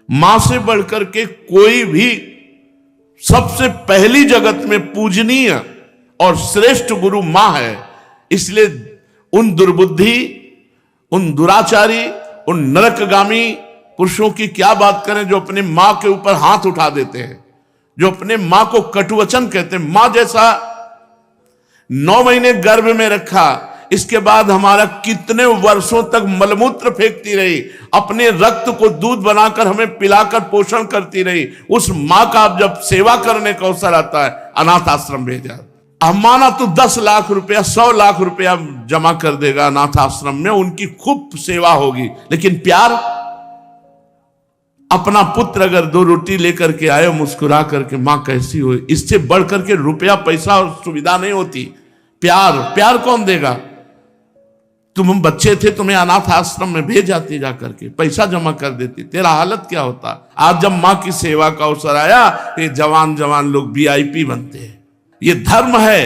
मां से बढ़कर के कोई भी सबसे पहली जगत में पूजनीय और श्रेष्ठ गुरु मां है। इसलिए उन दुर्बुद्धि, उन दुराचारी, उन नरकगामी पुरुषों की क्या बात करें जो अपने मां के ऊपर हाथ उठा देते हैं, जो अपने मां को कटुवचन कहते हैं। मां जैसा 9 महीने गर्भ में रखा, इसके बाद हमारा कितने वर्षों तक मलमूत्र फेंकती रही, अपने रक्त को दूध बनाकर हमें पिलाकर पोषण करती रही, उस मां का अब जब सेवा करने का अवसर आता है, अनाथ आश्रम भेजा। माना तो 10 लाख रुपया, 100 लाख रुपया जमा कर देगा अनाथ आश्रम में, उनकी खूब सेवा होगी। लेकिन प्यार, अपना पुत्र अगर 2 रोटी लेकर के आए मुस्कुरा करके, मां कैसी हो, इससे बढ़ करके रुपया पैसा और सुविधा नहीं होती। प्यार कौन देगा? तुम बच्चे थे, तुम्हें अनाथ आश्रम में भेज जाती, जाकर के पैसा जमा कर देती, तेरा हालत क्या होता। आज जब मां की सेवा का अवसर आया, ये जवान जवान लोग VIP बनते हैं। ये धर्म है,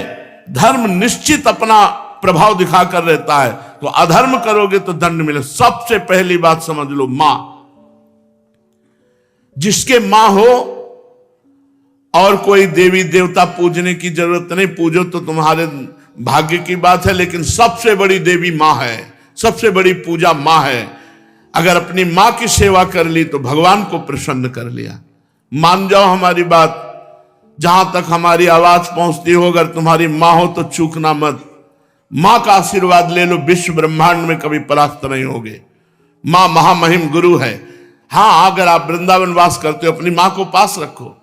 धर्म निश्चित अपना प्रभाव दिखाकर रहता है। तो अधर्म करोगे तो दंड मिले। सबसे पहली बात समझ लो, मां, जिसके मां हो और कोई देवी देवता पूजने की जरूरत नहीं, पूजो तो तुम्हारे भाग्य की बात है, लेकिन सबसे बड़ी देवी मां है, सबसे बड़ी पूजा मां है। अगर अपनी मां की सेवा कर ली तो भगवान को प्रसन्न कर लिया। मान जाओ हमारी बात, जहां तक हमारी आवाज पहुंचती हो, अगर तुम्हारी मां हो तो चूकना मत। मां का आशीर्वाद ले लो, विश्व ब्रह्मांड में कभी परास्त नहीं होगे। मां महामहिम गुरु है। हां, अगर आप वृंदावन वास करते हो, अपनी मां को पास रखो।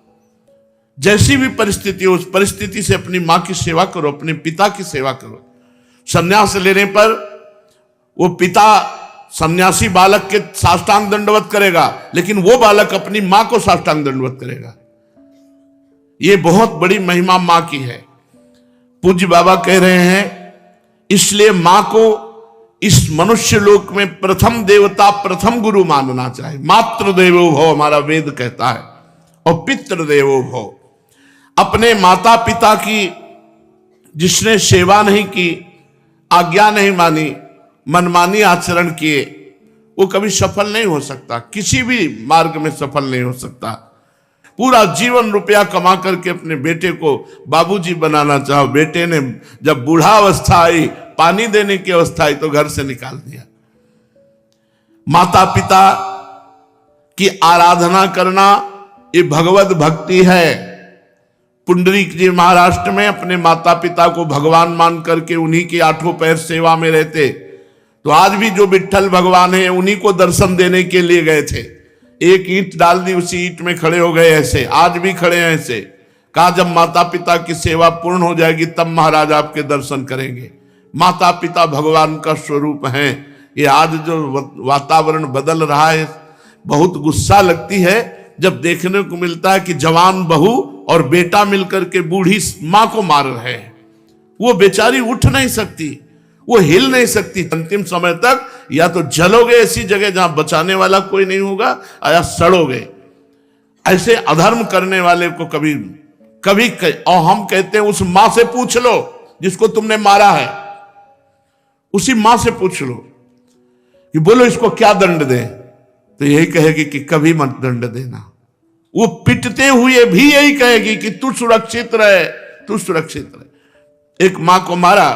जैसी भी परिस्थिति हो, उस परिस्थिति से अपनी मां की सेवा करो, अपने पिता की सेवा करो। संन्यास लेने पर वो पिता सन्यासी बालक के साष्टांग दंडवत करेगा, लेकिन वो बालक अपनी मां को साष्टांग दंडवत करेगा। ये बहुत बड़ी महिमा मां की है। पूज्य बाबा कह रहे हैं, इसलिए मां को इस मनुष्य लोक में प्रथम देवता, प्रथम गुरु मानना चाहिए। मातृ देवो भव हमारा वेद कहता है, और पितृ देवो भव। अपने माता पिता की जिसने सेवा नहीं की, आज्ञा नहीं मानी, मनमानी आचरण किए, वो कभी सफल नहीं हो सकता, किसी भी मार्ग में सफल नहीं हो सकता। पूरा जीवन रुपया कमा करके अपने बेटे को बाबूजी बनाना चाहो, बेटे ने जब बूढ़ा अवस्था आई, पानी देने की अवस्था आई, तो घर से निकाल दिया। माता पिता की आराधना करना ये भगवत भक्ति है। पुंडरीक जी महाराष्ट्र में अपने माता पिता को भगवान मान करके उन्हीं के 8 पैर सेवा में रहते। तो आज भी जो विट्ठल भगवान है, उन्हीं को दर्शन देने के लिए गए थे। एक ईंट डाल दी, उसी ईंट में खड़े हो गए। ऐसे आज भी खड़े हैं। ऐसे कहा, जब माता पिता की सेवा पूर्ण हो जाएगी तब महाराज आपके दर्शन करेंगे। माता पिता भगवान का स्वरूप है। ये आज जो वातावरण बदल रहा है, बहुत गुस्सा लगती है जब देखने को मिलता है कि जवान बहू और बेटा मिलकर के बूढ़ी मां को मार रहे हैं। वो बेचारी उठ नहीं सकती, वो हिल नहीं सकती। अंतिम समय तक या तो जलोगे ऐसी जगह जहां बचाने वाला कोई नहीं होगा, या सड़ोगे। ऐसे अधर्म करने वाले को कभी कभी और हम कहते हैं, उस मां से पूछ लो जिसको तुमने मारा है, उसी मां से पूछ लो कि बोलो इसको क्या दंड दें, तो यही कहेगी कि कभी मत दंड देना। वो पिटते हुए भी यही कहेगी कि तू सुरक्षित रहे, तू सुरक्षित रहे। एक मां को मारा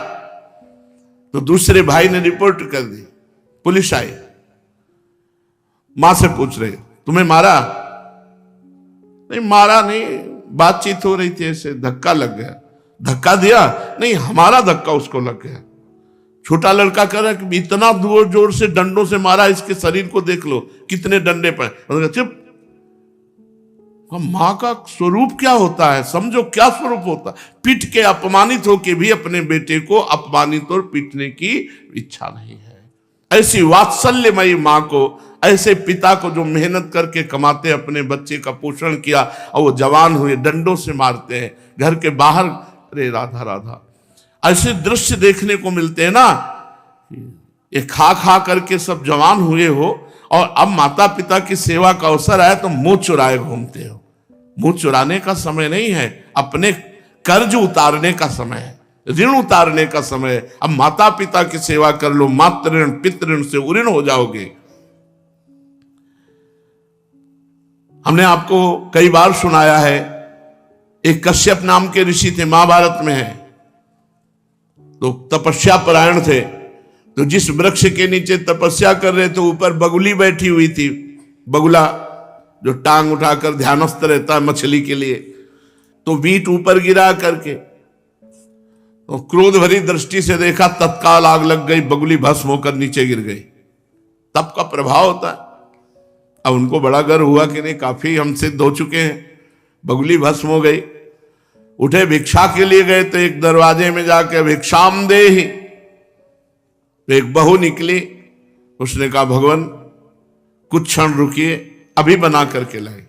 तो दूसरे भाई ने रिपोर्ट कर दी, पुलिस आई, मां से पूछ रहे, तुम्हें मारा? नहीं, मारा नहीं, बातचीत हो रही थी, ऐसे धक्का लग गया। धक्का दिया? नहीं, हमारा धक्का उसको लग गया। छोटा लड़का कह रहा है कि इतना जोर जोर से डंडों से मारा, इसके शरीर को देख लो कितने डंडे पर। चुप। मां का स्वरूप क्या होता है, समझो क्या स्वरूप होता है। पीट के अपमानित होके भी अपने बेटे को अपमानित और पीटने की इच्छा नहीं है। ऐसी वात्सल्यमयी मां को, ऐसे पिता को जो मेहनत करके कमाते, अपने बच्चे का पोषण किया और वो जवान हुए, डंडों से मारते हैं घर के बाहर। अरे राधा राधा, ऐसे दृश्य देखने को मिलते हैं ना। ये खा खा करके सब जवान हुए हो, और अब माता पिता की सेवा का अवसर आया तो मुंह चुराए घूमते हो। मुंह चुराने का समय नहीं है, अपने कर्ज उतारने का समय है, ऋण उतारने का समय है। अब माता पिता की सेवा कर लो, मातृ ऋण पितृ ऋण से उऋण हो जाओगे। हमने आपको कई बार सुनाया है, एक कश्यप नाम के ऋषि थे, महाभारत में है, तो तपस्या परायण थे। तो जिस वृक्ष के नीचे तपस्या कर रहे थे ऊपर बगुली बैठी हुई थी, बगुला जो टांग उठाकर ध्यानस्थ रहता है मछली के लिए, तो बीट ऊपर गिरा करके तो क्रोध भरी दृष्टि से देखा, तत्काल आग लग गई, बगुली भस्म होकर नीचे गिर गई। तप का प्रभाव होता है। अब उनको बड़ा गर्व हुआ कि नहीं, काफी हम सिद्ध हो चुके हैं, बगुली भस्म हो गई। उठे भिक्षा के लिए गए तो एक दरवाजे में जाके भिक्षाम देहि, तो एक बहू निकली, उसने कहा भगवान कुछ क्षण रुकिए, अभी बना करके लाए।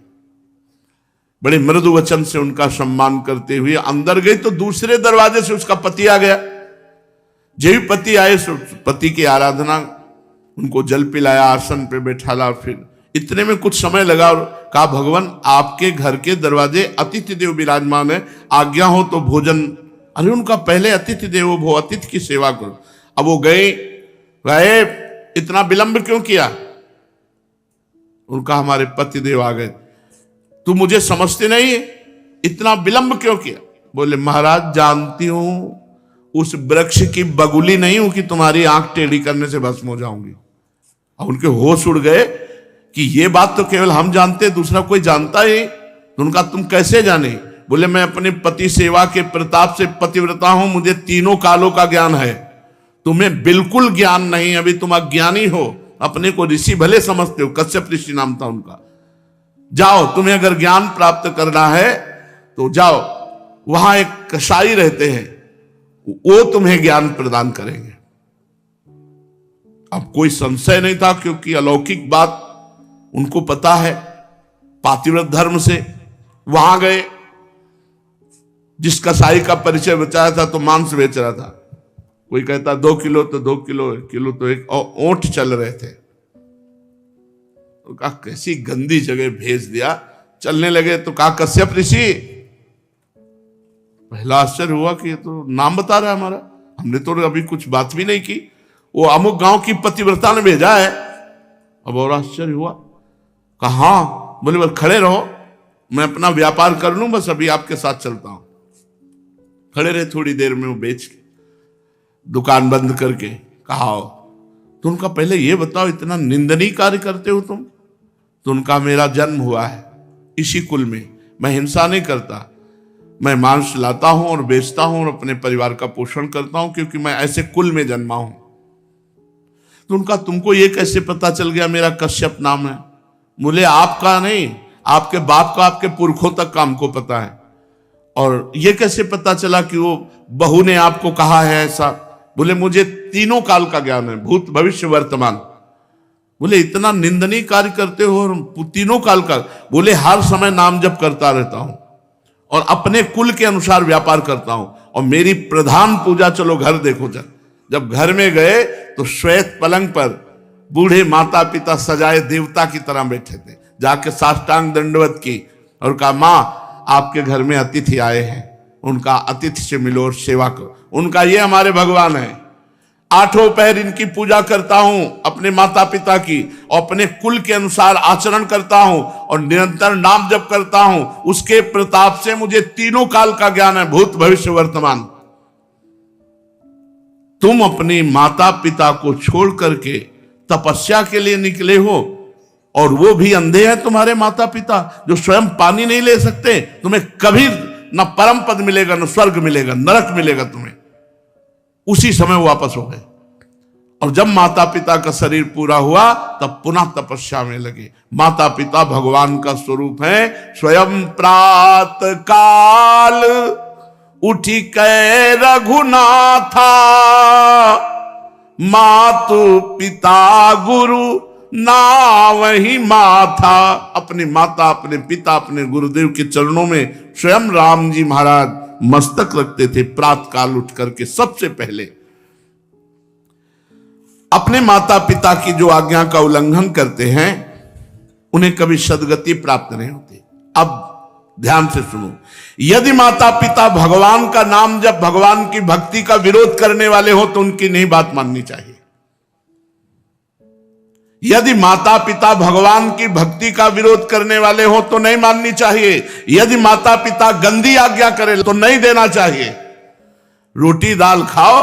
बड़े मृदु वचन से उनका सम्मान करते हुए अंदर गई तो दूसरे दरवाजे से उसका पति आ गया। जब भी पति आए पति की आराधना, उनको जल पिलाया, आसन पे बैठाला, फिर इतने में कुछ समय लगा और कहा भगवान आपके घर के दरवाजे अतिथि देव विराजमान है, आज्ञा हो तो भोजन। अरे उनका पहले अतिथि देवो भव, अतिथि की सेवा करो। अब वो गए, इतना विलंब क्यों किया? उनका हमारे पति देव आ गए, तू मुझे समझते नहीं है, इतना विलंब क्यों किया? बोले महाराज जानती हूं उस वृक्ष की बगुली नहीं हूं कि तुम्हारी आंख टेढ़ी करने से भस्म हो जाऊंगी। अब उनके होश उड़ गए कि ये बात तो केवल हम जानते, दूसरा कोई जानता ही। तो उनका तुम कैसे जाने? बोले मैं अपने पति सेवा के प्रताप से पतिव्रता हूं, मुझे तीनों कालों का ज्ञान है, तुम्हें बिल्कुल ज्ञान नहीं, अभी तुम अज्ञानी हो, अपने को ऋषि भले समझते हो। कश्यप ऋषि नाम था उनका। जाओ, तुम्हें अगर ज्ञान प्राप्त करना है तो जाओ, वहां एक कसाई रहते हैं, वो तुम्हें ज्ञान प्रदान करेंगे। अब कोई संशय नहीं था क्योंकि अलौकिक बात उनको पता है, पातिव्रत धर्म से। वहां गए, जिस कसाई का परिचय बचाया था तो मांस बेच रहा था, कोई कहता 2 किलो तो 2 किलो, 1 किलो तो 1, और ऊंट चल रहे थे। तो कहा कैसी गंदी जगह भेज दिया, चलने लगे। तो कहा कश्यप ऋषि, पहला आश्चर्य हुआ कि ये तो नाम बता रहा है हमारा, हमने तो अभी कुछ बात भी नहीं की, वो अमुक गांव की पतिव्रता ने भेजा है। अब और आश्चर्य हुआ, कहा हाँ। बोले बस खड़े रहो, मैं अपना व्यापार कर लूं, बस अभी आपके साथ चलता हूं। खड़े रहे, थोड़ी देर में वो बेच के दुकान बंद करके कहा तो उनका पहले ये बताओ इतना निंदनीय कार्य करते हो तुम? तो उनका मेरा जन्म हुआ है इसी कुल में, मैं हिंसा नहीं करता, मैं मांस लाता हूं और बेचता हूं और अपने परिवार का पोषण करता हूं क्योंकि मैं ऐसे कुल में जन्मा हूं। तो उनका तुमको ये कैसे पता चल गया मेरा कश्यप नाम है? बोले आपका नहीं, आपके बाप का, आपके पुरखों तक का हमको पता है। और ये कैसे पता चला कि वो बहू ने आपको कहा है ऐसा? बोले मुझे तीनों काल का ज्ञान है, भूत भविष्य वर्तमान। बोले इतना निंदनीय कार्य करते हो और तीनों काल का? बोले हर समय नाम जप करता रहता हूं और अपने कुल के अनुसार व्यापार करता हूं, और मेरी प्रधान पूजा, चलो घर देखो। जब घर में गए तो श्वेत पलंग पर बूढ़े माता पिता सजाए देवता की तरह बैठे थे, जाके साष्टांग दंडवत की और कहा मां आपके घर में अतिथि आए हैं, उनका अतिथि से मिलो और सेवा करो। उनका ये हमारे भगवान है, 8 पहर इनकी पूजा करता हूं, अपने माता पिता की, और अपने कुल के अनुसार आचरण करता हूं और निरंतर नाम जप करता हूं, उसके प्रताप से मुझे तीनों काल का ज्ञान है, भूत भविष्य वर्तमान। तुम अपने माता पिता को छोड़ करके तपस्या के लिए निकले हो, और वो भी अंधे हैं तुम्हारे माता पिता जो स्वयं पानी नहीं ले सकते। तुम्हें कभी न परम पद मिलेगा, न स्वर्ग मिलेगा, नरक मिलेगा तुम्हें। उसी समय वापस हो गए, और जब माता पिता का शरीर पूरा हुआ तब पुनः तपस्या में लगे। माता पिता भगवान का स्वरूप है। स्वयं प्रात काल उठी कै रघुनाथा, मातु पिता गुरु ना वही माथा। अपने माता, अपने पिता, अपने गुरुदेव के चरणों में स्वयं राम जी महाराज मस्तक रखते थे प्रातः काल उठ करके। सबसे पहले अपने माता पिता की जो आज्ञा का उल्लंघन करते हैं उन्हें कभी सद्गति प्राप्त नहीं होती। अब ध्यान से सुनो, यदि माता पिता भगवान का नाम जब भगवान की भक्ति का विरोध करने वाले हो तो उनकी नहीं बात माननी चाहिए। यदि माता पिता भगवान की भक्ति का विरोध करने वाले हो तो नहीं माननी चाहिए। यदि माता पिता गंदी आज्ञा करे तो नहीं देना चाहिए। रोटी दाल खाओ,